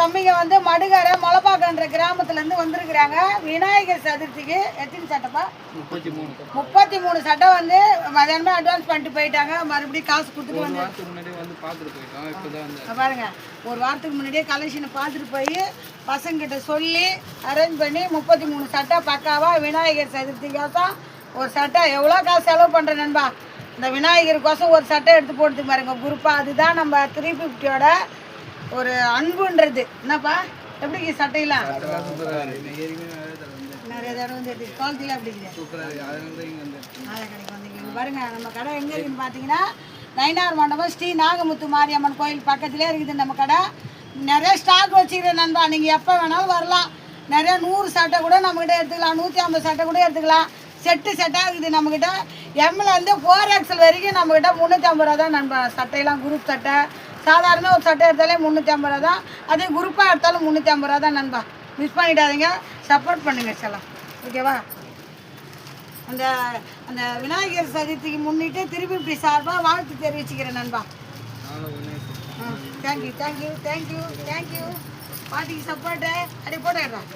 தம்பிங்க வந்து மடுகரை மொளப்பாக்கன்ற கிராமத்துலேருந்து வந்திருக்கிறாங்க. விநாயகர் சதுர்த்திக்கு எத்தனை சட்டைப்பா? 33 சட்டை வந்து மதியானமே அட்வான்ஸ் பண்ணிட்டு போயிட்டாங்க. மறுபடியும் காசு கொடுத்துட்டு வந்து பாருங்க, ஒரு வாரத்துக்கு முன்னாடியே கலெக்ஷனை பார்த்துட்டு போய் பசங்கிட்ட சொல்லி அரேஞ்ச் பண்ணி 33 சட்டை பக்காவாக விநாயகர் சதுர்த்திக்கோசம் ஒரு சட்டை எவ்வளோ காசு செலவு பண்ணுறேன் நண்பா. இந்த விநாயகருக்கோசம் ஒரு சட்டை எடுத்து போடுறது பாருங்க குரூப்பாக. அதுதான் நம்ம 350யோட ஒரு அன்புன்றது. என்னப்பா எப்படி சட்டையெல்லாம் நிறைய தடவை வந்து குவாலிட்டிலாம் எப்படி கிடைக்கும் வந்தீங்க பாருங்க. நம்ம கடை எங்கே இருக்குன்னு பார்த்தீங்கன்னா நயினார் மண்டபம் ஸ்ரீ நாகமுத்து மாரியம்மன் கோயில் பக்கத்துலேயே இருக்குது நம்ம கடை. நிறைய ஸ்டாக் வச்சுக்கிறேன் நண்பா, நீங்கள் எப்போ வேணாலும் வரலாம். நிறைய 100 சட்டை கூட நம்மக்கிட்ட எடுத்துக்கலாம், 150 சட்டை கூட எடுத்துக்கலாம். செட்டாக இருக்குது நம்மக்கிட்ட. எம்லேருந்து 4XL வரைக்கும் நம்மக்கிட்ட 350 ரூபா தான் நண்பா. சட்டையெல்லாம் குரூப் சட்டை சாதாரண ஒரு சட்டை எடுத்தாலே 350 ரூபா தான். அதே குரூப்பாக எடுத்தாலும் 350 ரூபா தான் நண்பா. மிஸ் பண்ணிடாதீங்க, சப்போர்ட் பண்ணுங்க செல்லாம். ஓகேவா? அந்த அந்த விநாயகர் சதுர்த்திக்கு முன்னிட்டு திருப்பி இப்படி சார்பாக வாழ்த்து தெரிவிச்சுக்கிறேன் நண்பா. தேங்க்யூ. பாட்டிக்கு சப்போர்ட்டு அப்படியே போட்டுடுறேன்.